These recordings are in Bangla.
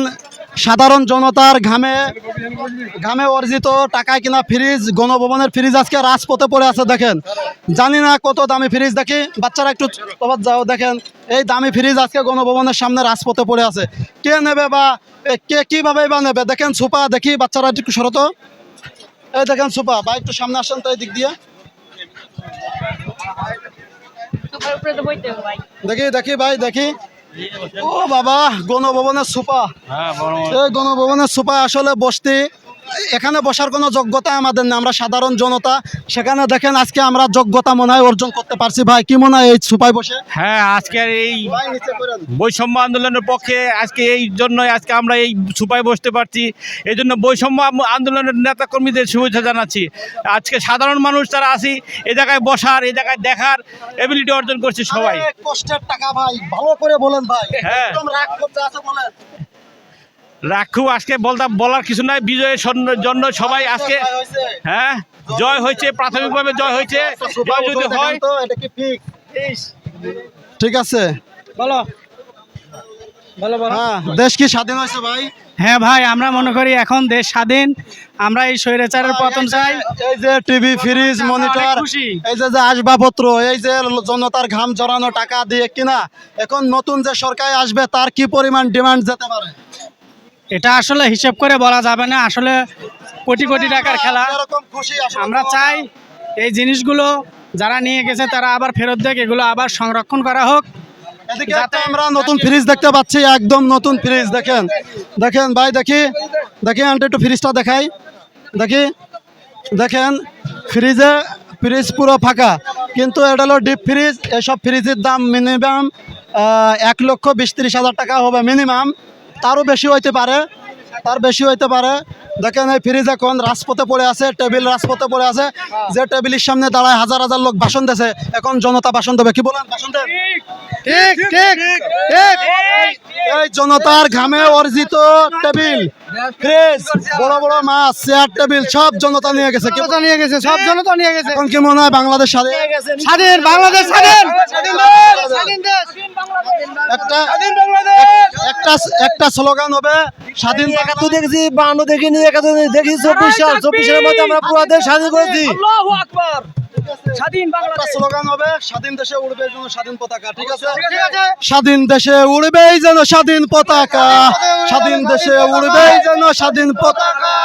দেখেন সাধারণ জনতার ঘামে অর্জিত টাকায় কিনা ফ্রিজ, গণভবনের ফ্রিজ আজকে রাজপথে পড়ে আছে। দেখেন জানি না কত দামি ফ্রিজ, দেখি বাচ্চারা একটু তফাৎ যাও। দেখেন এই দামি ফ্রিজ আজকে গণভবনের সামনে রাজপথে পড়ে আছে। কে নেবে বা কে কীভাবে বা নেবে? দেখেন সুপা, দেখি বাচ্চারা একটু সরত। এই দেখেন সুপা ভাই, একটু সামনে আসেন তো এই দিক দিয়ে। দেখি দেখি ভাই দেখি। ও বাবা, গণভবনের সুপা। এই গণভবনের সুপা আসলে বসতি, এখানে বসার কোনো যোগ্যতা আমাদের না, আমরা সাধারণ জনতা। সেখানে দেখেন আজকে আমরা যোগ্যতা মনে হয় অর্জন করতে পারছি। ভাই কি মনে হয় এই সুপায় বসে? হ্যাঁ, আজকের এই বৈষম্য আন্দোলনের পক্ষে আজকে এই জন্যই আজকে আমরা এই সুপায় বসতে পারছি। এই জন্য বৈষম্য আন্দোলনের নেতা কর্মীদের শুভেচ্ছা জানাচ্ছি। আজকে সাধারণ মানুষ তারা আসি এই জায়গায় বসার, এই জায়গায় দেখার এবিলিটি অর্জন করছে সবাই। কষ্টের টাকা ভাই, ভালো করে বলেন ভাই। হ্যাঁ, একদম রাগ করতে আছে বলেন। রাখু আজকে বলার কিছু নাই। বিজয়ের জন্য সবাই আজকে, হ্যাঁ জয় হয়েছে, প্রাথমিকভাবে জয় হয়েছে। জয় যদি হয় তো এটা কি ফিক্স? ঠিক আছে, বলো বলো বলো। হ্যাঁ, দেশ কি স্বাধীন হয়েছে ভাই? হ্যাঁ ভাই, আমরা মনে করি এখন দেশ স্বাধীন। আমরা এই স্বৈরাচারের পতন চাই। এই যে টিভি, ফ্রিজ, মনিটর, খুশি। এই যে আসবাবপত্র, এই যে জনতার ঘাম জড়ানো টাকা দিয়ে কিনা, এখন নতুন যে সরকার আসবে তার কি পরিমাণ ডিমান্ড যেতে পারে? এটা আসলে হিসাব করে বলা যাবে না, আসলে কোটি কোটি টাকার খেলা। এরকম খুশি আসলে আমরা চাই এই জিনিসগুলো যারা নিয়ে গেছে তারা আবার ফেরত দেখ, এগুলো আবার সংরক্ষণ করা হোক। এদিকে একটা আমরা নতুন ফ্রিজ দেখতে পাচ্ছি, একদম নতুন ফ্রিজ। দেখেন দেখেন ভাই, দেখি দেখি আন্টি একটু ফ্রিজটা দেখাই। দেখি দেখেন ফ্রিজ পুরো ফাঁকা, কিন্তু এটা হলো ডিপ ফ্রিজ। এসব ফ্রিজের দাম মিনিমাম 1,20,30,000 টাকা হবে মিনিমাম, তারও বেশি হইতে পারে, দেখেন এই ফ্রিজ এখন রাজপথে পড়ে আছে, টেবিল রাজপথে পড়ে আছে। যে টেবিলের সামনে দাঁড়ায় হাজার হাজার লোক ভাষণ দিয়েছে, এখন জনতা ভাষণ দেবে। কি বলেন? ভাষণ দেন। ঠিক ঠিক ঠিক। এই জনতার ঘামে অর্জিত টেবিল, ফ্রিজ, বড় বড় মাছ, চেয়ার টেবিল সব জনতা নিয়ে গেছে। সব জনতা নিয়ে গেছে। এখন কি মনে হয় বাংলাদেশ স্বাধীন? স্বাধীন বাংলাদেশ, স্বাধীন একটা স্লোগান হবে স্বাধীন। তো দেখছি 52 দেখিনি, 71 দেখি 24 সাল, 24 সালের মধ্যে আমরা পুরো দেশ স্বাধীন করেছি। আল্লাহু আকবার। স্বাধীন একটা বাংলাদেশ। স্লোগান হবে স্বাধীন দেশে উড়বে যেন স্বাধীন পতাকা। ঠিক আছে, স্বাধীন দেশে উড়বে যেন স্বাধীন পতাকা, স্বাধীন দেশে উড়বে যেন স্বাধীন পতাকা।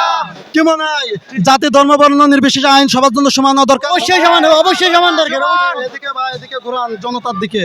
কি মনে হয় জাতি ধর্ম বর্ণ নির্বিশেষে আইন সবার জন্য সমান হওয়া দরকার? অবশ্যই সমান হবে, অবশ্যই সমান দরকার। এদিকে ভাই, এদিকে ঘুরান জনতার দিকে।